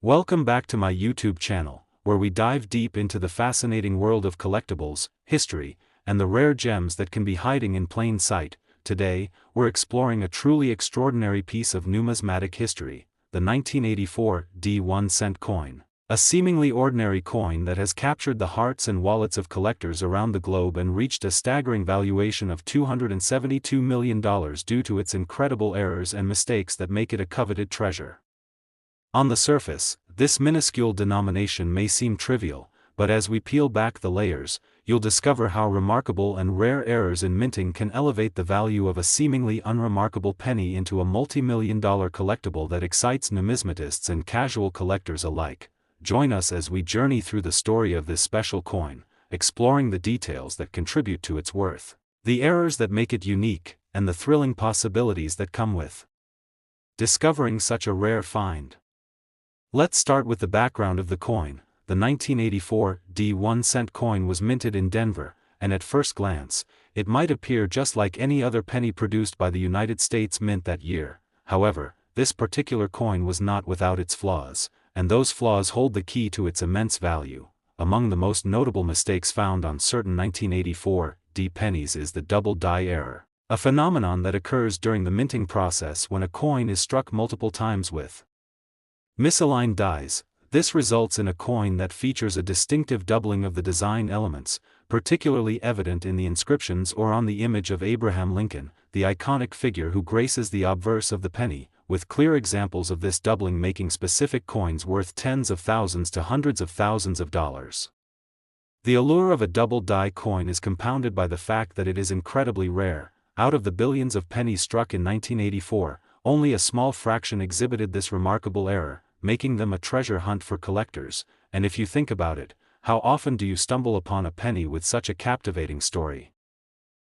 Welcome back to my YouTube channel, where we dive deep into the fascinating world of collectibles, history, and the rare gems that can be hiding in plain sight. Today, we're exploring a truly extraordinary piece of numismatic history, the 1984 1-cent coin. A seemingly ordinary coin that has captured the hearts and wallets of collectors around the globe and reached a staggering valuation of $272 million due to its incredible errors and mistakes that make it a coveted treasure. On the surface, this minuscule denomination may seem trivial, but as we peel back the layers, you'll discover how remarkable and rare errors in minting can elevate the value of a seemingly unremarkable penny into a multi-million-dollar collectible that excites numismatists and casual collectors alike. Join us as we journey through the story of this special coin, exploring the details that contribute to its worth, the errors that make it unique, and the thrilling possibilities that come with discovering such a rare find. Let's start with the background of the coin. The 1984 1-cent coin was minted in Denver, and at first glance, it might appear just like any other penny produced by the United States Mint that year. However, this particular coin was not without its flaws, and those flaws hold the key to its immense value. Among the most notable mistakes found on certain 1984 pennies is the double die error, a phenomenon that occurs during the minting process when a coin is struck multiple times with misaligned dies. This results in a coin that features a distinctive doubling of the design elements, particularly evident in the inscriptions or on the image of Abraham Lincoln, the iconic figure who graces the obverse of the penny, with clear examples of this doubling making specific coins worth tens of thousands to hundreds of thousands of dollars. The allure of a double die coin is compounded by the fact that it is incredibly rare. Out of the billions of pennies struck in 1984, only a small fraction exhibited this remarkable error, making them a treasure hunt for collectors. And if you think about it, how often do you stumble upon a penny with such a captivating story?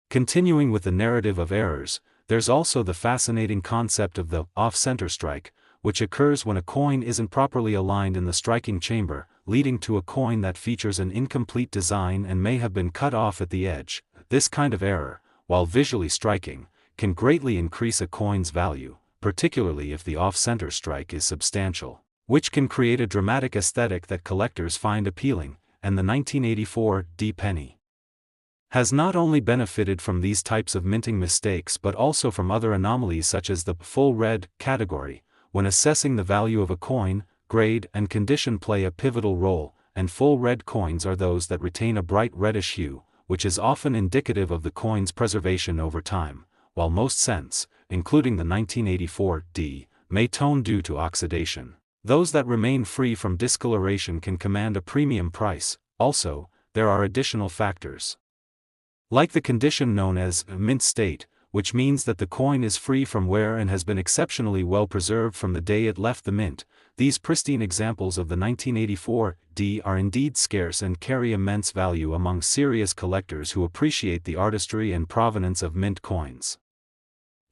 Continuing with the narrative of errors, there's also the fascinating concept of the off-center strike, which occurs when a coin isn't properly aligned in the striking chamber, leading to a coin that features an incomplete design and may have been cut off at the edge. This kind of error, while visually striking, can greatly increase a coin's value, particularly if the off-center strike is substantial, which can create a dramatic aesthetic that collectors find appealing. And the 1984 penny has not only benefited from these types of minting mistakes but also from other anomalies such as the full red category. When assessing the value of a coin, grade and condition play a pivotal role, and full red coins are those that retain a bright reddish hue, which is often indicative of the coin's preservation over time, while most cents, including the 1984 may tone due to oxidation. Those that remain free from discoloration can command a premium price. Also, there are additional factors, like the condition known as mint state, which means that the coin is free from wear and has been exceptionally well preserved from the day it left the mint. These pristine examples of the 1984 are indeed scarce and carry immense value among serious collectors who appreciate the artistry and provenance of mint coins.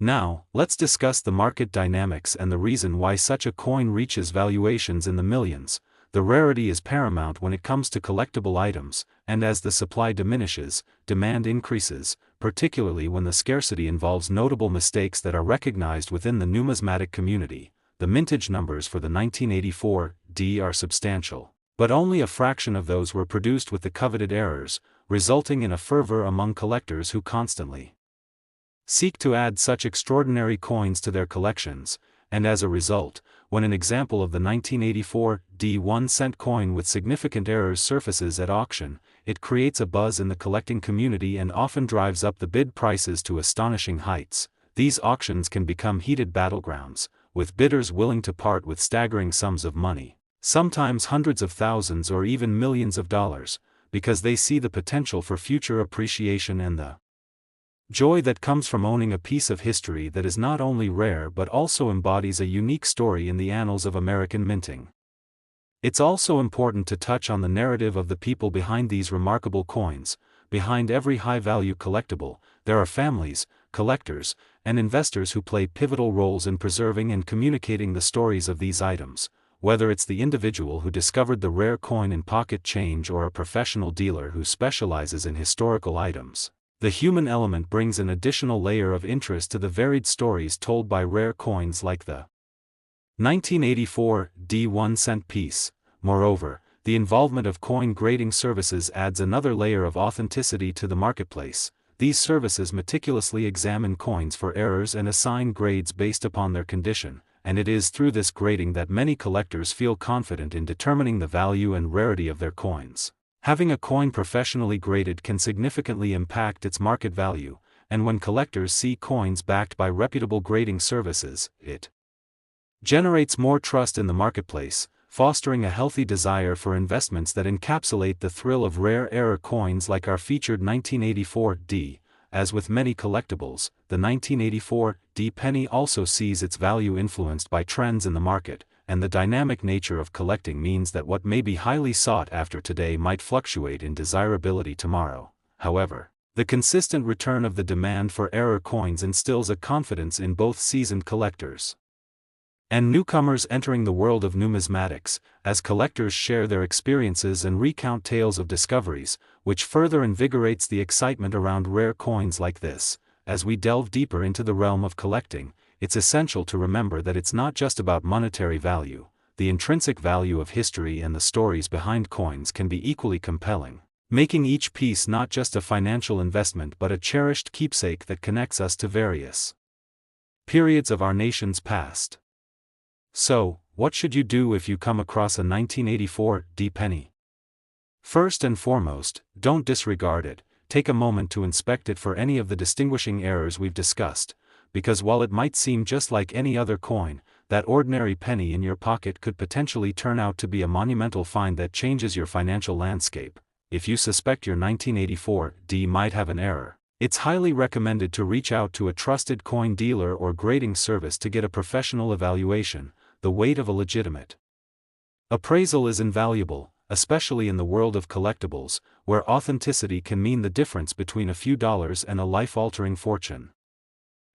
Now, let's discuss the market dynamics and the reason why such a coin reaches valuations in the millions. The rarity is paramount when it comes to collectible items, and as the supply diminishes, demand increases, particularly when the scarcity involves notable mistakes that are recognized within the numismatic community. The mintage numbers for the 1984 are substantial, but only a fraction of those were produced with the coveted errors, resulting in a fervor among collectors who constantly seek to add such extraordinary coins to their collections. And as a result, when an example of the 1984 1-cent coin with significant errors surfaces at auction, it creates a buzz in the collecting community and often drives up the bid prices to astonishing heights. These auctions can become heated battlegrounds, with bidders willing to part with staggering sums of money, sometimes hundreds of thousands or even millions of dollars, because they see the potential for future appreciation and the joy that comes from owning a piece of history that is not only rare but also embodies a unique story in the annals of American minting. It's also important to touch on the narrative of the people behind these remarkable coins. Behind every high-value collectible, there are families, collectors, and investors who play pivotal roles in preserving and communicating the stories of these items. Whether it's the individual who discovered the rare coin in pocket change or a professional dealer who specializes in historical items, the human element brings an additional layer of interest to the varied stories told by rare coins like the 1984 D 1 cent piece. Moreover, the involvement of coin grading services adds another layer of authenticity to the marketplace. These services meticulously examine coins for errors and assign grades based upon their condition, and it is through this grading that many collectors feel confident in determining the value and rarity of their coins. Having a coin professionally graded can significantly impact its market value, and when collectors see coins backed by reputable grading services, it generates more trust in the marketplace, fostering a healthy desire for investments that encapsulate the thrill of rare error coins like our featured 1984 D. As with many collectibles, the 1984 D penny also sees its value influenced by trends in the market, and the dynamic nature of collecting means that what may be highly sought after today might fluctuate in desirability tomorrow. However, the consistent return of the demand for error coins instills a confidence in both seasoned collectors and newcomers entering the world of numismatics, as collectors share their experiences and recount tales of discoveries, which further invigorates the excitement around rare coins like this. As we delve deeper into the realm of collecting, it's essential to remember that it's not just about monetary value. The intrinsic value of history and the stories behind coins can be equally compelling, making each piece not just a financial investment but a cherished keepsake that connects us to various periods of our nation's past. So, what should you do if you come across a 1984 D penny? First and foremost, don't disregard it. Take a moment to inspect it for any of the distinguishing errors we've discussed, because while it might seem just like any other coin, that ordinary penny in your pocket could potentially turn out to be a monumental find that changes your financial landscape. If you suspect your 1984 D might have an error, it's highly recommended to reach out to a trusted coin dealer or grading service to get a professional evaluation. The weight of a legitimate appraisal is invaluable, especially in the world of collectibles, where authenticity can mean the difference between a few dollars and a life-altering fortune.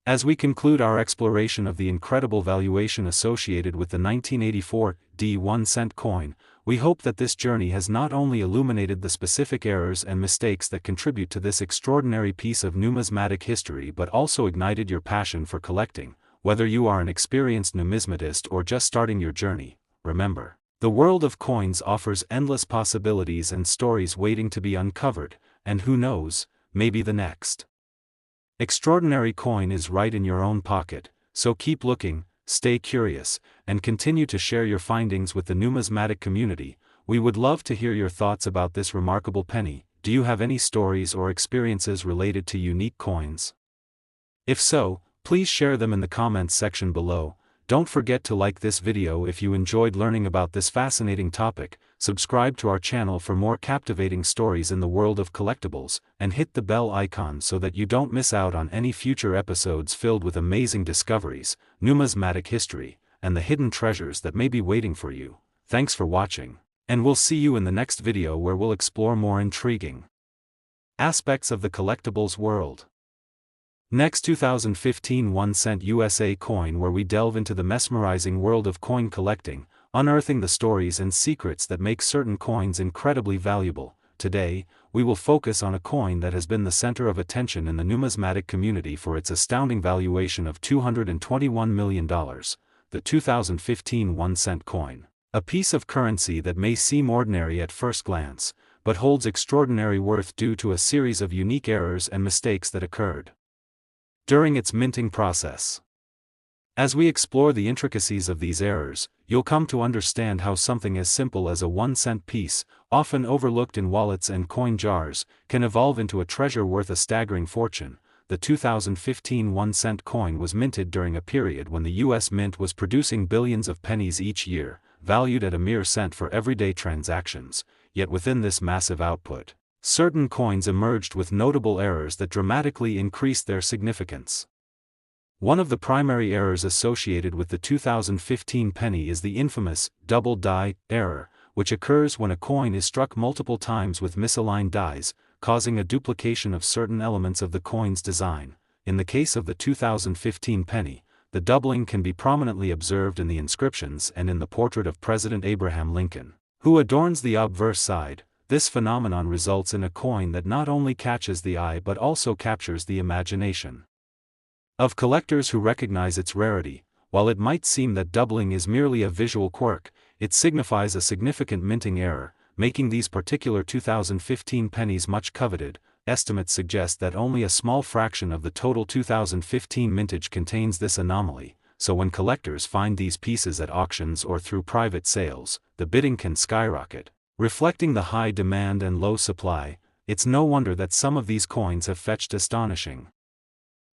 As we conclude our exploration of the incredible valuation associated with the 1984 D 1 cent coin, we hope that this journey has not only illuminated the specific errors and mistakes that contribute to this extraordinary piece of numismatic history but also ignited your passion for collecting. Whether you are an experienced numismatist or just starting your journey, remember, the world of coins offers endless possibilities and stories waiting to be uncovered, and who knows, maybe the next extraordinary coin is right in your own pocket. So keep looking, stay curious, and continue to share your findings with the numismatic community. We would love to hear your thoughts about this remarkable penny. Do you have any stories or experiences related to unique coins? If so, please share them in the comments section below. Don't forget to like this video if you enjoyed learning about this fascinating topic, subscribe to our channel for more captivating stories in the world of collectibles, and hit the bell icon so that you don't miss out on any future episodes filled with amazing discoveries, numismatic history, and the hidden treasures that may be waiting for you. Thanks for watching, and we'll see you in the next video where we'll explore more intriguing aspects of the collectibles world. Next, 2015 1 cent USA coin, where we delve into the mesmerizing world of coin collecting, unearthing the stories and secrets that make certain coins incredibly valuable. Today, we will focus on a coin that has been the center of attention in the numismatic community for its astounding valuation of $221 million, the 2015 1 cent coin. A piece of currency that may seem ordinary at first glance, but holds extraordinary worth due to a series of unique errors and mistakes that occurred during its minting process. As we explore the intricacies of these errors, you'll come to understand how something as simple as a 1 cent piece, often overlooked in wallets and coin jars, can evolve into a treasure worth a staggering fortune. The 2015 1 cent coin was minted during a period when the U.S. Mint was producing billions of pennies each year, valued at a mere cent for everyday transactions. Yet within this massive output, certain coins emerged with notable errors that dramatically increased their significance. One of the primary errors associated with the 2015 penny is the infamous double die error, which occurs when a coin is struck multiple times with misaligned dies, causing a duplication of certain elements of the coin's design. In the case of the 2015 penny, the doubling can be prominently observed in the inscriptions and in the portrait of President Abraham Lincoln, who adorns the obverse side. This phenomenon results in a coin that not only catches the eye but also captures the imagination of collectors who recognize its rarity. While it might seem that doubling is merely a visual quirk, it signifies a significant minting error, making these particular 2015 pennies much coveted. Estimates suggest that only a small fraction of the total 2015 mintage contains this anomaly, so when collectors find these pieces at auctions or through private sales, the bidding can skyrocket. Reflecting the high demand and low supply, it's no wonder that some of these coins have fetched astonishing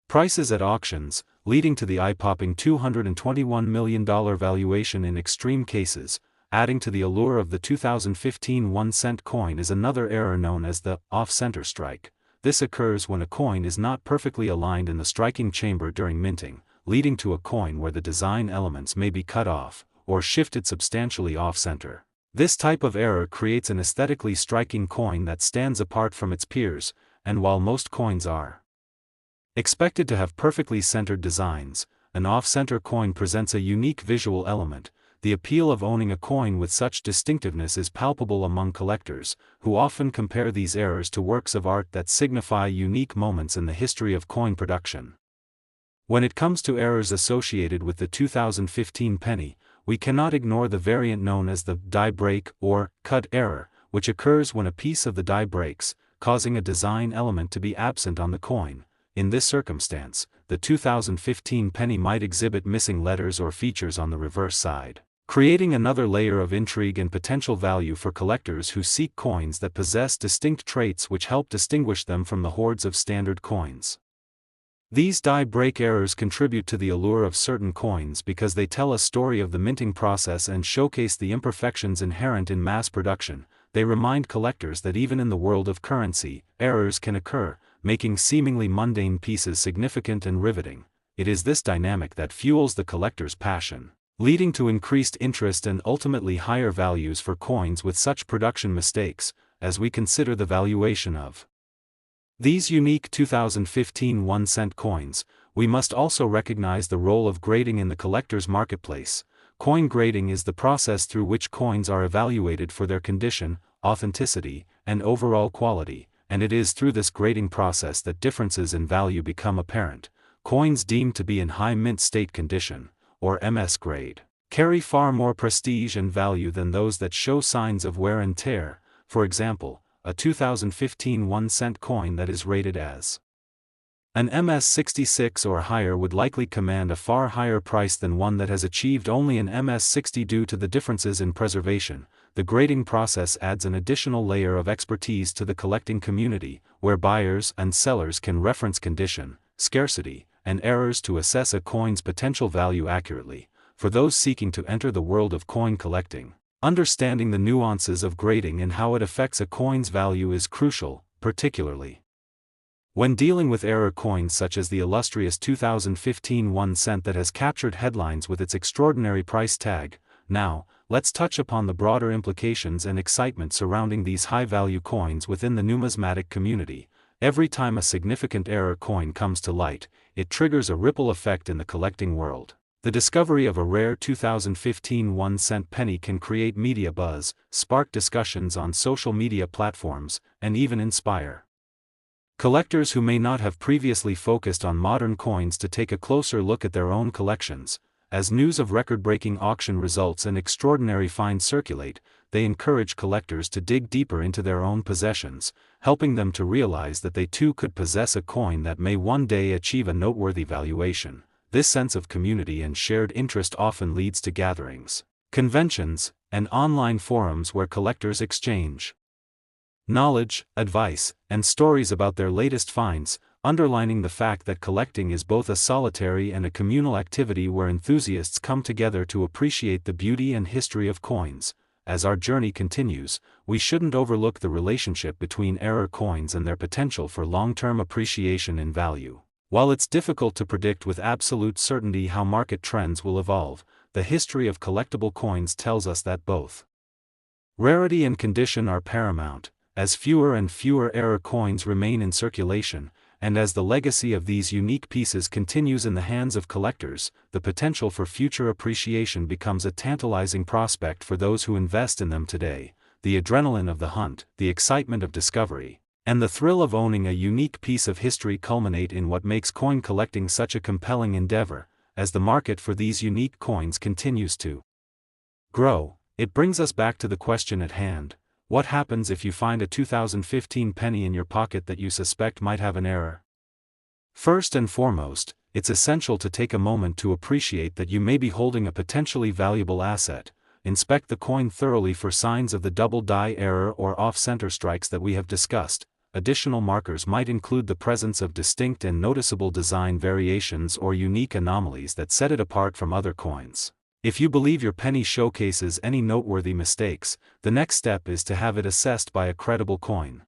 prices at auctions, leading to the eye-popping $221 million valuation in extreme cases. Adding to the allure of the 2015 1-cent coin is another error known as the off-center strike. This occurs when a coin is not perfectly aligned in the striking chamber during minting, leading to a coin where the design elements may be cut off, or shifted substantially off-center. This type of error creates an aesthetically striking coin that stands apart from its peers, and while most coins are expected to have perfectly centered designs, an off-center coin presents a unique visual element. The appeal of owning a coin with such distinctiveness is palpable among collectors, who often compare these errors to works of art that signify unique moments in the history of coin production. When it comes to errors associated with the 2015 penny, we cannot ignore the variant known as the die break or cut error, which occurs when a piece of the die breaks, causing a design element to be absent on the coin. In this circumstance, the 2015 penny might exhibit missing letters or features on the reverse side, creating another layer of intrigue and potential value for collectors who seek coins that possess distinct traits which help distinguish them from the hordes of standard coins. These die break errors contribute to the allure of certain coins because they tell a story of the minting process and showcase the imperfections inherent in mass production. They remind collectors that even in the world of currency, errors can occur, making seemingly mundane pieces significant and riveting. It is this dynamic that fuels the collector's passion, leading to increased interest and ultimately higher values for coins with such production mistakes. As we consider the valuation of these unique 2015 1-cent coins, we must also recognize the role of grading in the collector's marketplace. Coin grading is the process through which coins are evaluated for their condition, authenticity, and overall quality, and it is through this grading process that differences in value become apparent. Coins deemed to be in high mint state condition, or MS grade, carry far more prestige and value than those that show signs of wear and tear. For example, a 2015 1-cent coin that is rated as an MS66 or higher would likely command a far higher price than one that has achieved only an MS60 due to the differences in preservation. The grading process adds an additional layer of expertise to the collecting community, where buyers and sellers can reference condition, scarcity, and errors to assess a coin's potential value accurately. For those seeking to enter the world of coin collecting, understanding the nuances of grading and how it affects a coin's value is crucial, particularly when dealing with error coins such as the illustrious 2015 1-cent that has captured headlines with its extraordinary price tag. Now, let's touch upon the broader implications and excitement surrounding these high-value coins within the numismatic community. Every time a significant error coin comes to light, it triggers a ripple effect in the collecting world. The discovery of a rare 2015 1-cent penny can create media buzz, spark discussions on social media platforms, and even inspire collectors who may not have previously focused on modern coins to take a closer look at their own collections. As news of record-breaking auction results and extraordinary finds circulate, they encourage collectors to dig deeper into their own possessions, helping them to realize that they too could possess a coin that may one day achieve a noteworthy valuation. This sense of community and shared interest often leads to gatherings, conventions, and online forums where collectors exchange knowledge, advice, and stories about their latest finds, underlining the fact that collecting is both a solitary and a communal activity where enthusiasts come together to appreciate the beauty and history of coins. As our journey continues, we shouldn't overlook the relationship between error coins and their potential for long-term appreciation in value. While it's difficult to predict with absolute certainty how market trends will evolve, the history of collectible coins tells us that both rarity and condition are paramount. As fewer and fewer error coins remain in circulation, and as the legacy of these unique pieces continues in the hands of collectors, the potential for future appreciation becomes a tantalizing prospect for those who invest in them today. The adrenaline of the hunt, the excitement of discovery, and the thrill of owning a unique piece of history culminate in what makes coin collecting such a compelling endeavor. as the market for these unique coins continues to grow. It brings us back to the question at hand: what happens if you find a 2015 penny in your pocket that you suspect might have an error? First and foremost, it's essential to take a moment to appreciate that you may be holding a potentially valuable asset. Inspect the coin thoroughly for signs of the double die error or off-center strikes that we have discussed. Additional markers might include the presence of distinct and noticeable design variations or unique anomalies that set it apart from other coins. If you believe your penny showcases any noteworthy mistakes, the next step is to have it assessed by a credible coin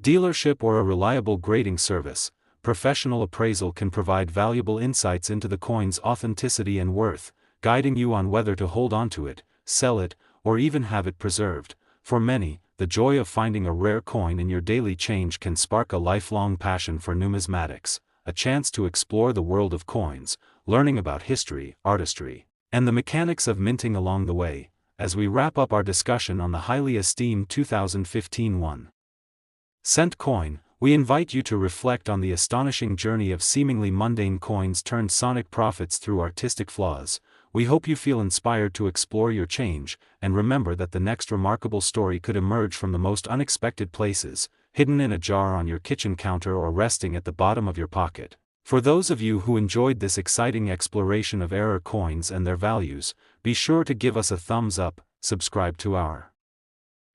dealership or a reliable grading service. Professional appraisal can provide valuable insights into the coin's authenticity and worth, guiding you on whether to hold onto it, sell it, or even have it preserved. For many, the joy of finding a rare coin in your daily change can spark a lifelong passion for numismatics, a chance to explore the world of coins, learning about history, artistry, and the mechanics of minting along the way. As we wrap up our discussion on the highly esteemed 2015 1-cent coin, we invite you to reflect on the astonishing journey of seemingly mundane coins turned sonic profits through artistic flaws. We hope you feel inspired to explore your change, and remember that the next remarkable story could emerge from the most unexpected places, hidden in a jar on your kitchen counter or resting at the bottom of your pocket. For those of you who enjoyed this exciting exploration of error coins and their values, be sure to give us a thumbs up, subscribe to our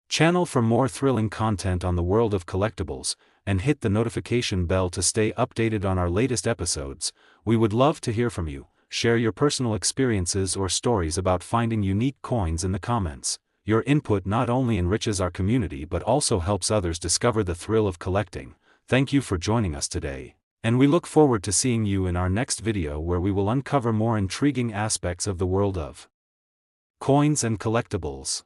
channel for more thrilling content on the world of collectibles, and hit the notification bell to stay updated on our latest episodes. We would love to hear from you. Share your personal experiences or stories about finding unique coins in the comments. Your input not only enriches our community but also helps others discover the thrill of collecting. Thank you for joining us today, and we look forward to seeing you in our next video, where we will uncover more intriguing aspects of the world of coins and collectibles.